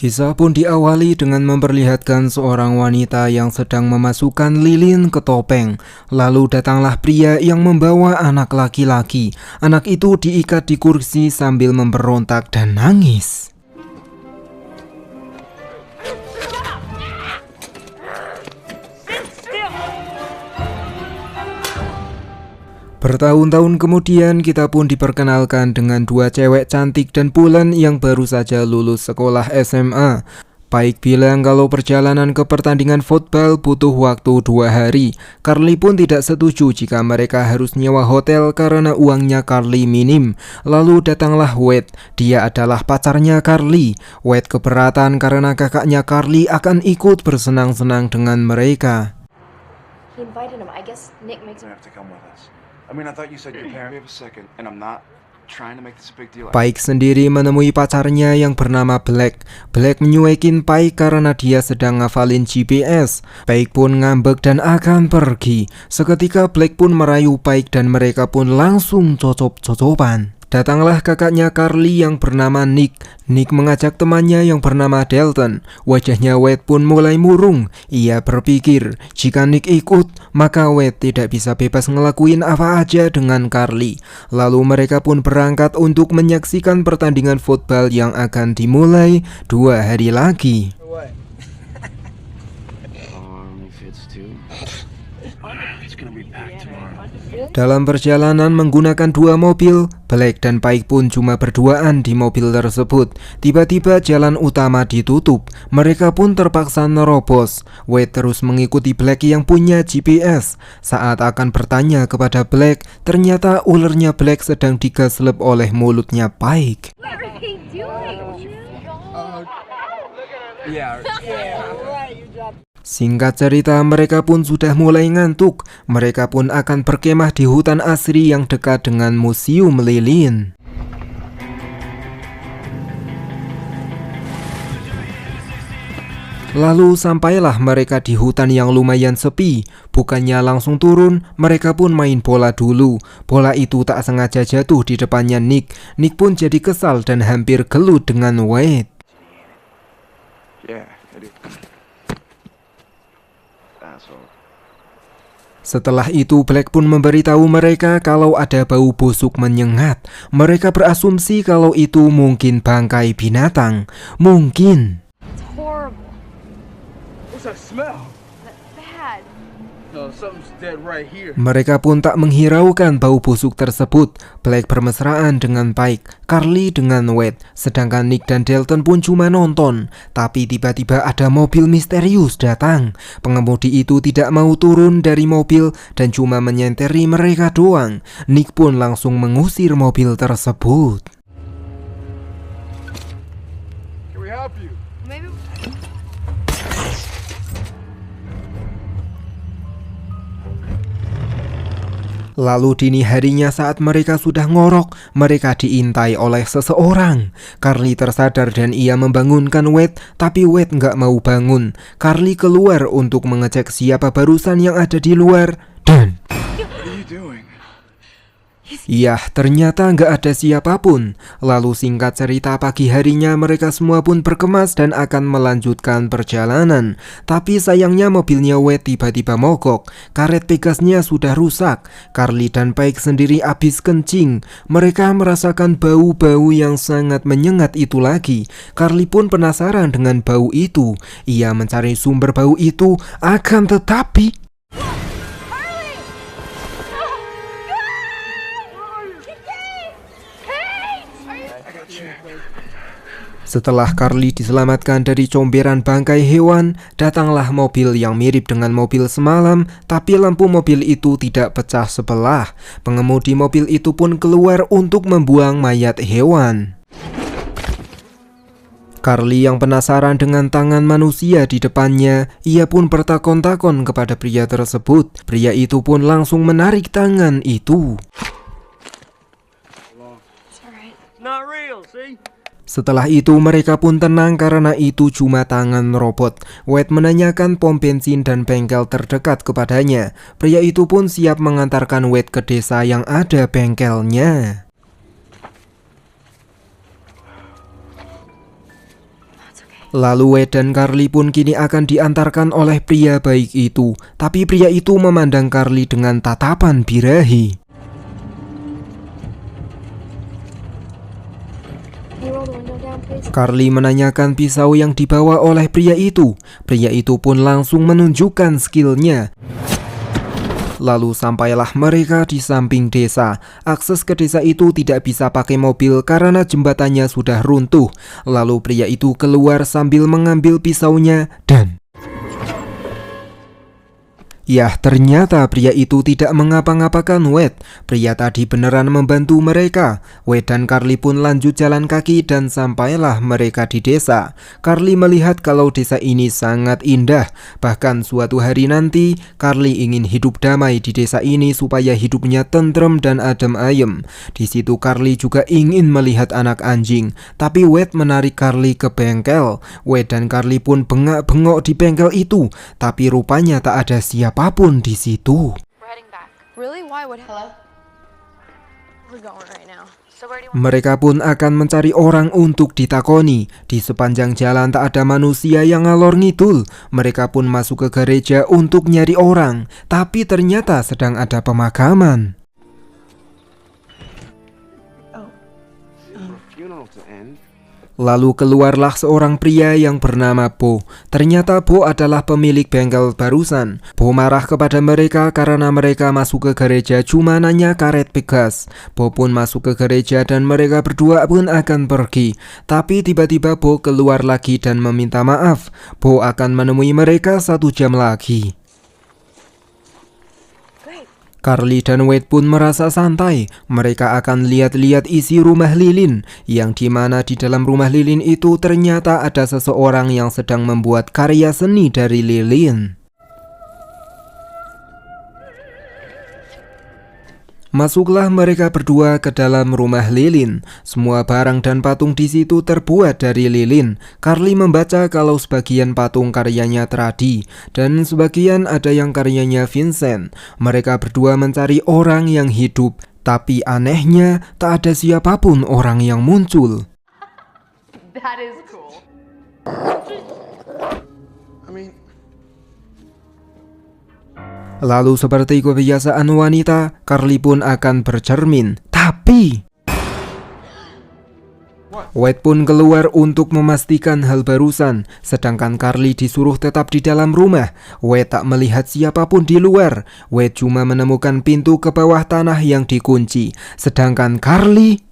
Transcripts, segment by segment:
Kisah pun diawali dengan memperlihatkan seorang wanita yang sedang memasukkan lilin ke topeng. Lalu datanglah pria yang membawa anak laki-laki. Anak itu diikat di kursi sambil memberontak dan nangis. Bertahun-tahun kemudian kita pun diperkenalkan dengan dua cewek cantik dan bulan yang baru saja lulus sekolah SMA. Paik bilang kalau perjalanan ke pertandingan football butuh waktu 2 hari. Carly pun tidak setuju jika mereka harus nyewa hotel karena uangnya Carly minim. Lalu datanglah Wade, dia adalah pacarnya Carly. Wade keberatan karena kakaknya Carly akan ikut bersenang-senang dengan mereka. He invited him. I guess Nick makes him. have to come with us. I mean, I thought you said your parents. Wait a second, and I'm not trying to make this a big deal. Paik sendiri menemui pacarnya yang bernama Black. Black menyuekin Paik karena dia sedang ngafalin GPS. Paik pun ngambek dan akan pergi. Seketika Black pun merayu Paik dan mereka pun langsung cocop-cocopan. Datanglah kakaknya Carly yang bernama Nick. Nick mengajak temannya yang bernama Dalton. Wajahnya Wade pun mulai murung. Ia berpikir, jika Nick ikut, maka Wade tidak bisa bebas ngelakuin apa aja dengan Carly. Lalu mereka pun berangkat untuk menyaksikan pertandingan football yang akan dimulai 2 hari lagi. Dalam perjalanan menggunakan 2 mobil, Black dan Paik pun cuma berduaan di mobil tersebut. Tiba-tiba jalan utama ditutup. Mereka pun terpaksa nerobos. Wade terus mengikuti Black yang punya GPS. Saat akan bertanya kepada Black, ternyata ulernya Black sedang digaslep oleh mulutnya Paik. Singkat cerita, mereka pun sudah mulai ngantuk. Mereka pun akan berkemah di hutan asri yang dekat dengan museum lilin. Lalu sampailah mereka di hutan yang lumayan sepi. Bukannya langsung turun, mereka pun main bola dulu. Bola itu tak sengaja jatuh di depannya Nick. Nick pun jadi kesal dan hampir gelut dengan Wade. Setelah itu Black pun memberitahu mereka kalau ada bau busuk menyengat. Mereka berasumsi kalau itu mungkin bangkai binatang. Mungkin. It's horrible. What's that smell? Bad. No, something's dead right here. Mereka pun tak menghiraukan bau busuk tersebut. Black bermesraan dengan Paik, Carly dengan Wade, sedangkan Nick dan Dalton pun cuma nonton. Tapi tiba-tiba ada mobil misterius datang. Pengemudi itu tidak mau turun dari mobil dan cuma menyenteri mereka doang. Nick pun langsung mengusir mobil tersebut. Can we help you? Maybe. Lalu dini harinya saat mereka sudah ngorok, mereka diintai oleh seseorang. Carly tersadar dan ia membangunkan Wade, tapi Wade nggak mau bangun. Carly keluar untuk mengecek siapa barusan yang ada di luar, dan What are you doing? iya, ternyata nggak ada siapapun. Lalu singkat cerita pagi harinya mereka semua pun berkemas dan akan melanjutkan perjalanan. Tapi sayangnya mobilnya Wade tiba-tiba mogok. Karet Pegasnya sudah rusak. Carly dan Paik sendiri habis kencing. Mereka merasakan bau-bau yang sangat menyengat itu lagi. Carly pun penasaran dengan bau itu. Ia mencari sumber bau itu, akan tetapi setelah Carly diselamatkan dari comberan bangkai hewan, datanglah mobil yang mirip dengan mobil semalam, tapi lampu mobil itu tidak pecah sebelah. Pengemudi mobil itu pun keluar untuk membuang mayat hewan. Carly yang penasaran dengan tangan manusia di depannya, ia pun bertakon-takon kepada pria tersebut. Pria itu pun langsung menarik tangan itu. Not real, see? Setelah itu mereka pun tenang karena itu cuma tangan robot. Wade menanyakan pom bensin dan bengkel terdekat kepadanya. Pria itu pun siap mengantarkan Wade ke desa yang ada bengkelnya. Lalu Wade dan Carly pun kini akan diantarkan oleh pria baik itu. Tapi pria itu memandang Carly dengan tatapan birahi. Can you roll the window down, please? Carly menanyakan pisau yang dibawa oleh pria itu. Pria itu pun langsung menunjukkan skillnya. Lalu sampailah mereka di samping desa. Akses ke desa itu tidak bisa pakai mobil karena jembatannya sudah runtuh. Lalu pria itu keluar sambil mengambil pisaunya dan... Yah, ternyata pria itu tidak mengapa-ngapakan Wade. Pria tadi beneran membantu mereka. Wade dan Carly pun lanjut jalan kaki dan sampailah mereka di desa. Carly melihat kalau desa ini sangat indah. Bahkan suatu hari nanti, Carly ingin hidup damai di desa ini supaya hidupnya tentrem dan adem ayem. Di situ Carly juga ingin melihat anak anjing. Tapi Wade menarik Carly ke bengkel. Wade dan Carly pun bengak-bengok di bengkel itu. Tapi rupanya tak ada siapapun di situ. We're heading back. Really? Why would Hello? we're going right now? So where do you want? Mereka pun akan mencari orang untuk ditakoni. Di sepanjang jalan tak ada manusia yang ngalor ngidul. Mereka pun masuk ke gereja untuk nyari orang. Tapi ternyata sedang ada pemakaman. For a funeral to end. Lalu keluarlah seorang pria yang bernama Bo. Ternyata Bo adalah pemilik bengkel barusan. Bo marah kepada mereka karena mereka masuk ke gereja cuma nanya karet Pegas. Bo pun masuk ke gereja dan mereka berdua pun akan pergi. Tapi tiba-tiba Bo keluar lagi dan meminta maaf. Bo akan menemui mereka 1 jam lagi. Carly dan Wade pun merasa santai. Mereka akan lihat-lihat isi rumah lilin, yang dimana di dalam rumah lilin itu ternyata ada seseorang yang sedang membuat karya seni dari lilin. Masuklah mereka berdua ke dalam rumah lilin. Semua barang dan patung di situ terbuat dari lilin. Carly membaca kalau sebagian patung karyanya Tradi dan sebagian ada yang karyanya Vincent. Mereka berdua mencari orang yang hidup, tapi anehnya tak ada siapapun orang yang muncul. That is cool. I mean, Lalu seperti kebiasaan wanita, Carly pun akan bercermin. Tapi Wade pun keluar untuk memastikan hal barusan, sedangkan Carly disuruh tetap di dalam rumah. Wade tak melihat siapapun di luar. Wade cuma menemukan pintu ke bawah tanah yang dikunci, sedangkan Carly...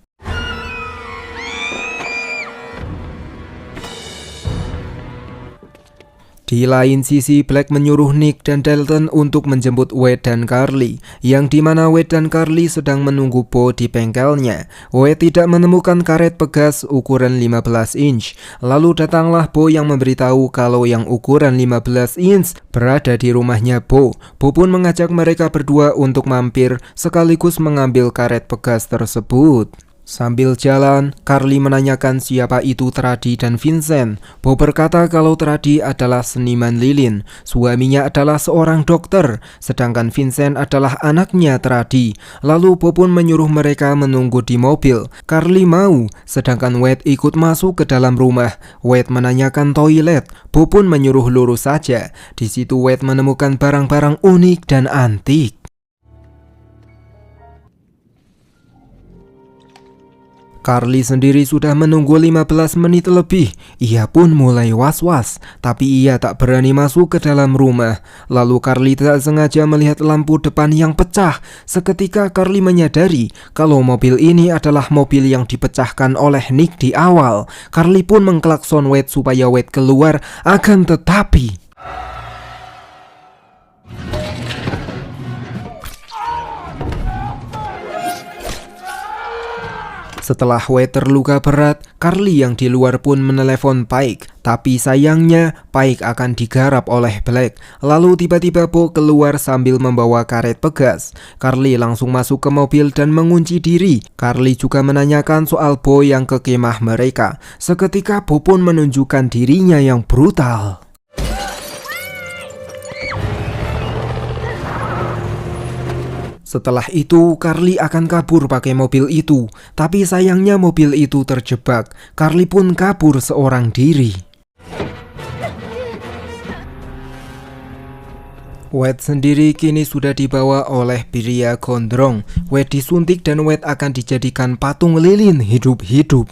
Di lain sisi, Black menyuruh Nick dan Dalton untuk menjemput Wade dan Carly, yang dimana Wade dan Carly sedang menunggu Bo di bengkelnya. Wade tidak menemukan karet Pegas ukuran 15 inch. Lalu datanglah Bo yang memberitahu kalau yang ukuran 15 inch berada di rumahnya Bo. Bo pun mengajak mereka berdua untuk mampir sekaligus mengambil karet Pegas tersebut. Sambil jalan, Carly menanyakan siapa itu Tradi dan Vincent. Bo berkata kalau Tradi adalah seniman lilin, suaminya adalah seorang dokter, sedangkan Vincent adalah anaknya Tradi. Lalu Bo pun menyuruh mereka menunggu di mobil. Carly mau, sedangkan Wade ikut masuk ke dalam rumah. Wade menanyakan toilet, Bo pun menyuruh lurus saja. Di situ Wade menemukan barang-barang unik dan antik. Carly sendiri sudah menunggu 15 menit lebih. Ia pun mulai was-was, tapi ia tak berani masuk ke dalam rumah. Lalu Carly tidak sengaja melihat lampu depan yang pecah. Seketika Carly menyadari kalau mobil ini adalah mobil yang dipecahkan oleh Nick di awal. Carly pun mengklakson Wade supaya Wade keluar, akan tetapi... Setelah Wade terluka berat, Carly yang di luar pun menelepon Pike. Tapi sayangnya, Pike akan digarap oleh Black. Lalu tiba-tiba Bo keluar sambil membawa karet Pegas. Carly langsung masuk ke mobil dan mengunci diri. Carly juga menanyakan soal Bo yang ke kemah mereka. Seketika Bo pun menunjukkan dirinya yang brutal. Setelah itu, Carly akan kabur pakai mobil itu. Tapi sayangnya mobil itu terjebak. Carly pun kabur seorang diri. Wade sendiri kini sudah dibawa oleh pria gondrong. Wade disuntik dan Wade akan dijadikan patung lilin hidup-hidup.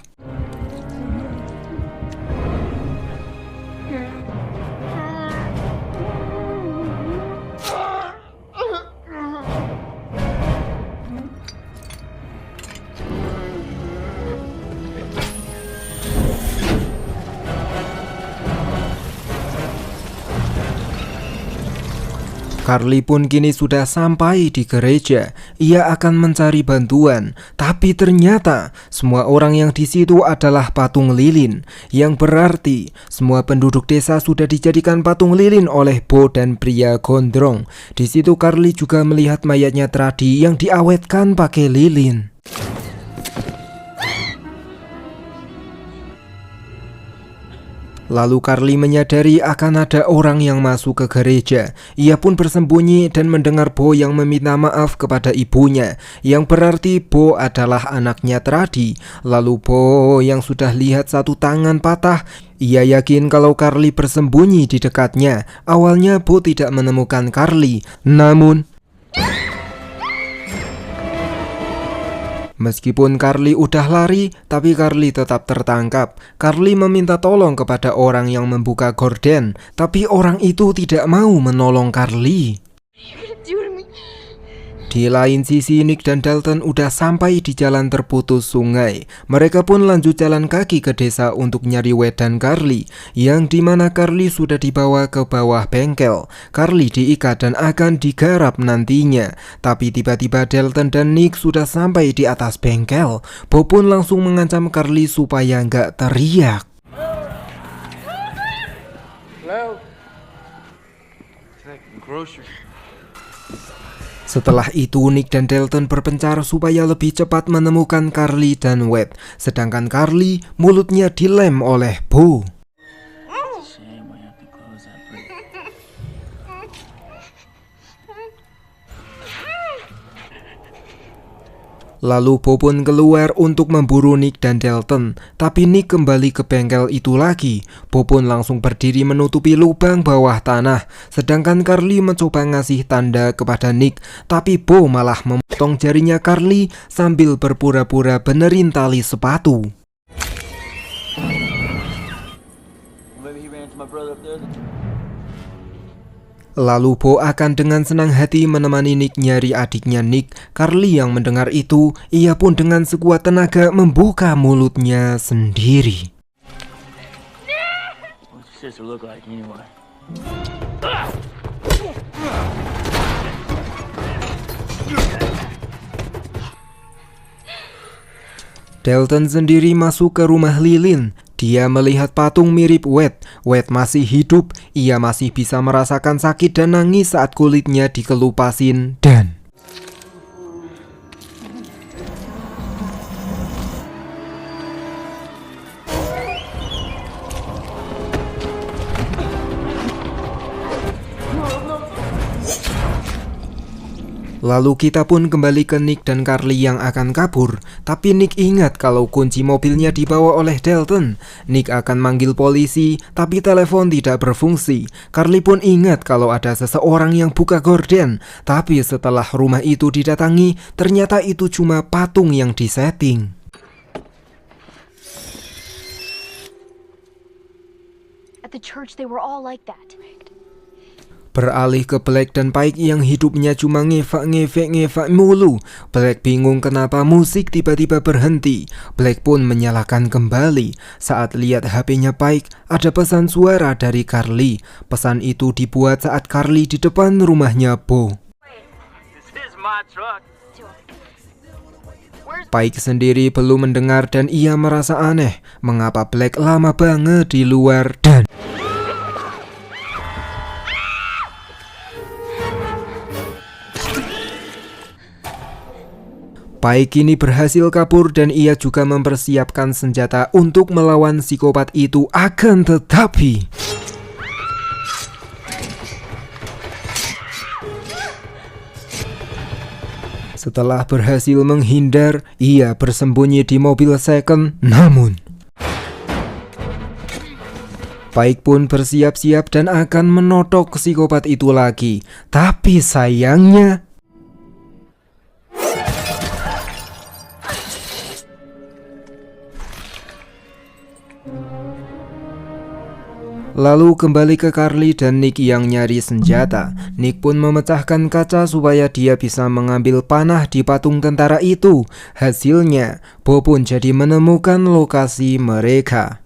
Carly pun kini sudah sampai di gereja. Ia akan mencari bantuan, tapi ternyata semua orang yang di situ adalah patung lilin, yang berarti semua penduduk desa sudah dijadikan patung lilin oleh Bo dan pria gondrong. Di situ Carly juga melihat mayatnya Tradi yang diawetkan pakai lilin. Lalu Carly menyadari akan ada orang yang masuk ke gereja. Ia pun bersembunyi dan mendengar Bo yang meminta maaf kepada ibunya, yang berarti Bo adalah anaknya Tradi. Lalu Bo yang sudah lihat satu tangan patah, ia yakin kalau Carly bersembunyi di dekatnya. Awalnya Bo tidak menemukan Carly, namun meskipun Carly udah lari, tapi Carly tetap tertangkap. Carly meminta tolong kepada orang yang membuka gorden, tapi orang itu tidak mau menolong Carly. Di lain sisi, Nick dan Dalton udah sampai di jalan terputus sungai. Mereka pun lanjut jalan kaki ke desa untuk nyari Wade dan Carly, yang dimana Carly sudah dibawa ke bawah bengkel. Carly diikat dan akan digarap nantinya. Tapi tiba-tiba Dalton dan Nick sudah sampai di atas bengkel. Bo pun langsung mengancam Carly supaya nggak teriak. Hello? Taking groceries. Setelah itu, Nick dan Dalton berpencar supaya lebih cepat menemukan Carly dan Wade. Sedangkan Carly, mulutnya dilem oleh Bo. Lalu Bo pun keluar untuk memburu Nick dan Dalton. Tapi Nick kembali ke bengkel itu lagi. Bo pun langsung berdiri menutupi lubang bawah tanah. Sedangkan Carly mencoba ngasih tanda kepada Nick, tapi Bo malah memotong jarinya Carly sambil berpura-pura benerin tali sepatu. Lalu Bo akan dengan senang hati menemani Nick nyari adiknya Nick. Carly yang mendengar itu, ia pun dengan sekuat tenaga membuka mulutnya sendiri. Dalton sendiri masuk ke rumah lilin. Dia melihat patung mirip Wade. Wade masih hidup. Ia masih bisa merasakan sakit dan nangis saat kulitnya dikelupasin dan lalu kita pun kembali ke Nick dan Carly yang akan kabur. Tapi Nick ingat kalau kunci mobilnya dibawa oleh Dalton. Nick akan manggil polisi, tapi telepon tidak berfungsi. Carly pun ingat kalau ada seseorang yang buka gorden. Tapi setelah rumah itu didatangi, ternyata itu cuma patung yang disetting. At the church, they were all like that. Beralih ke Black dan Pike yang hidupnya cuma ngefek mulu. Black bingung kenapa musik tiba-tiba berhenti. Black pun menyalakan kembali. Saat lihat HP-nya Pike, ada pesan suara dari Carly. Pesan itu dibuat saat Carly di depan rumahnya Bo. Pike sendiri belum mendengar dan ia merasa aneh. Mengapa Black lama banget di luar dan Pike kini berhasil kabur dan ia juga mempersiapkan senjata untuk melawan psikopat itu. Akan tetapi setelah berhasil menghindar, ia bersembunyi di mobil second. Namun Pike pun bersiap-siap dan akan menotok psikopat itu lagi. Tapi sayangnya lalu kembali ke Carly dan Nick yang nyari senjata. Nick pun memecahkan kaca supaya dia bisa mengambil panah di patung tentara itu. Hasilnya, Bo pun jadi menemukan lokasi mereka.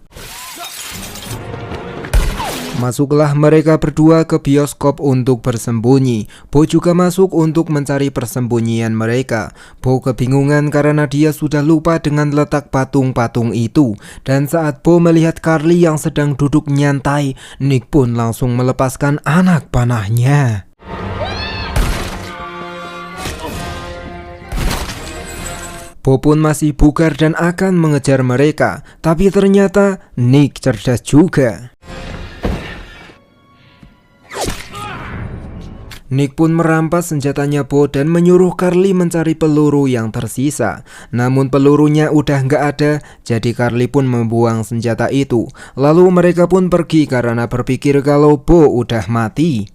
Masuklah mereka berdua ke bioskop untuk bersembunyi. Bo juga masuk untuk mencari persembunyian mereka. Bo kebingungan karena dia sudah lupa dengan letak patung-patung itu. Dan saat Bo melihat Carly yang sedang duduk nyantai, Nick pun langsung melepaskan anak panahnya. Bo pun masih bugar dan akan mengejar mereka. Tapi ternyata Nick cerdas juga. Nick pun merampas senjatanya Bo dan menyuruh Carly mencari peluru yang tersisa. Namun pelurunya udah nggak ada, jadi Carly pun membuang senjata itu. Lalu mereka pun pergi karena berpikir kalau Bo udah mati.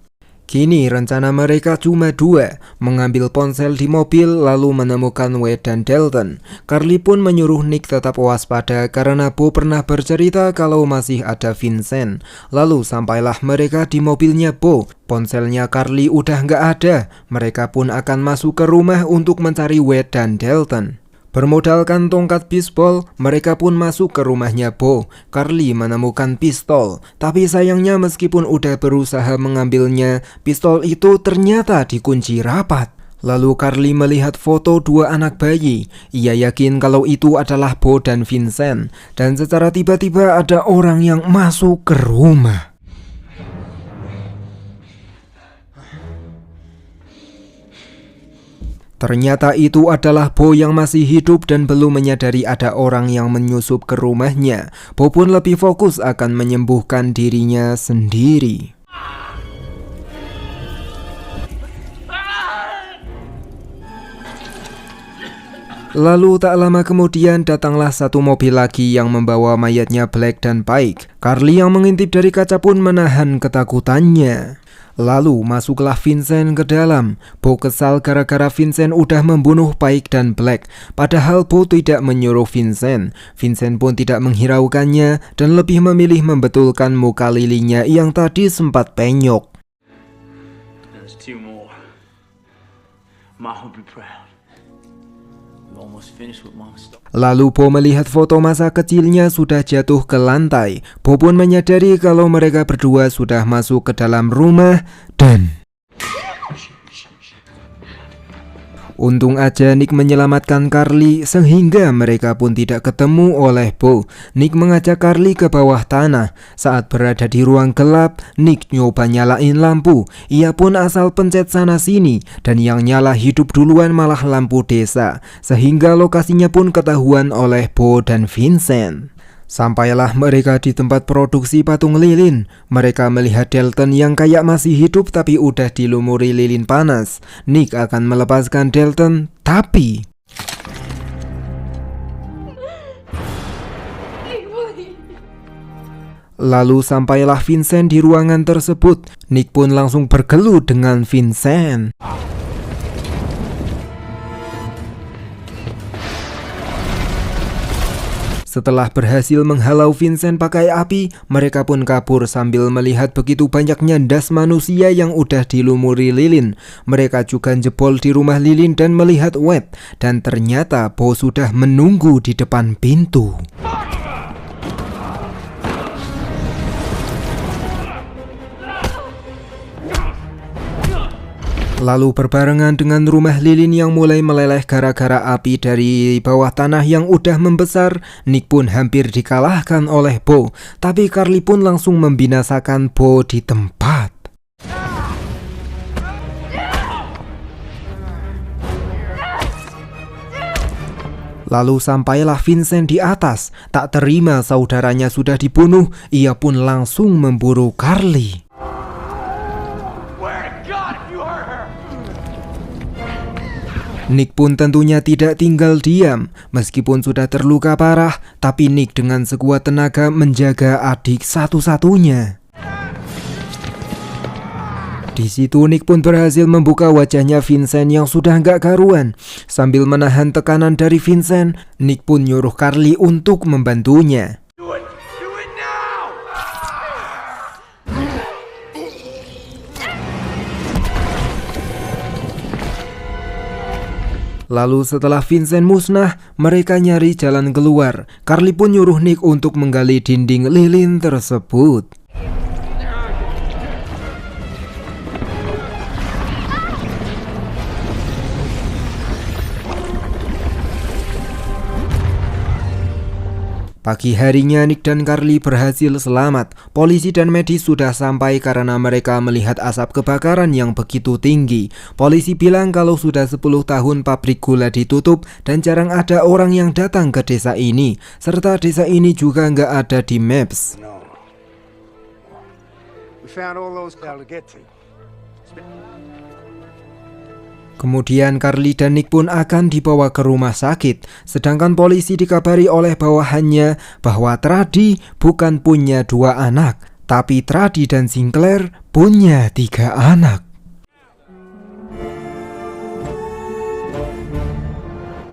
Kini rencana mereka cuma dua, mengambil ponsel di mobil lalu menemukan Wade dan Dalton. Carly pun menyuruh Nick tetap waspada karena Bo pernah bercerita kalau masih ada Vincent. Lalu sampailah mereka di mobilnya Bo. Ponselnya Carly udah nggak ada. Mereka pun akan masuk ke rumah untuk mencari Wade dan Dalton. Bermodalkan tongkat bisbol, mereka pun masuk ke rumahnya Bo. Carly menemukan pistol, tapi sayangnya meskipun udah berusaha mengambilnya, pistol itu ternyata dikunci rapat. Lalu Carly melihat foto dua anak bayi. Ia yakin kalau itu adalah Bo dan Vincent. Dan secara tiba-tiba ada orang yang masuk ke rumah. Ternyata itu adalah Bo yang masih hidup dan belum menyadari ada orang yang menyusup ke rumahnya. Bo pun lebih fokus akan menyembuhkan dirinya sendiri. Lalu tak lama kemudian datanglah satu mobil lagi yang membawa mayatnya Black dan Pike. Carly yang mengintip dari kaca pun menahan ketakutannya. Lalu masuklah Vincent ke dalam. Bo kesal gara-gara Vincent udah membunuh Pike dan Black. Padahal Bo tidak menyuruh Vincent. Vincent pun tidak menghiraukannya dan lebih memilih membetulkan muka lilinya yang tadi sempat penyok. There's two more. Ma will be proud. We almost finished with Mom's stuff. Lalu Bo melihat foto masa kecilnya sudah jatuh ke lantai. Bo pun menyadari kalau mereka berdua sudah masuk ke dalam rumah dan untung aja Nick menyelamatkan Carly sehingga mereka pun tidak ketemu oleh Bo. Nick mengajak Carly ke bawah tanah. Saat berada di ruang gelap, Nick nyoba nyalain lampu. Ia pun asal pencet sana sini dan yang nyala hidup duluan malah lampu desa. Sehingga lokasinya pun ketahuan oleh Bo dan Vincent. Sampailah mereka di tempat produksi patung lilin. Mereka melihat Dalton yang kayak masih hidup tapi udah dilumuri lilin panas. Nick akan melepaskan Dalton, tapi lalu sampailah Vincent di ruangan tersebut. Nick pun langsung bergelut dengan Vincent. Setelah berhasil menghalau Vincent pakai api, mereka pun kabur sambil melihat begitu banyaknya das manusia yang udah dilumuri lilin. Mereka juga jebol di rumah lilin dan melihat Wade. Dan ternyata Bo sudah menunggu di depan pintu. Lalu berbarengan dengan rumah lilin yang mulai meleleh gara-gara api dari bawah tanah yang udah membesar, Nick pun hampir dikalahkan oleh Bo. Tapi Carly pun langsung membinasakan Bo di tempat. Lalu sampailah Vincent di atas. Tak terima saudaranya sudah dibunuh, ia pun langsung memburu Carly. Nick pun tentunya tidak tinggal diam. Meskipun sudah terluka parah, tapi Nick dengan sekuat tenaga menjaga adik satu-satunya. Di situ Nick pun berhasil membuka wajahnya Vincent yang sudah nggak karuan. Sambil menahan tekanan dari Vincent, Nick pun nyuruh Carly untuk membantunya. Lalu setelah Vincent musnah, mereka nyari jalan keluar. Carly pun nyuruh Nick untuk menggali dinding lilin tersebut. Pagi harinya Nick dan Carly berhasil selamat. Polisi dan medis sudah sampai karena mereka melihat asap kebakaran yang begitu tinggi. Polisi bilang kalau sudah 10 tahun pabrik gula ditutup dan jarang ada orang yang datang ke desa ini. Serta desa ini juga nggak ada di Maps. No. We found all those to get to. Kemudian Carly dan Nick pun akan dibawa ke rumah sakit. Sedangkan polisi dikabari oleh bawahannya bahwa Tradi bukan punya 2 anak, tapi Tradi dan Sinclair punya 3 anak.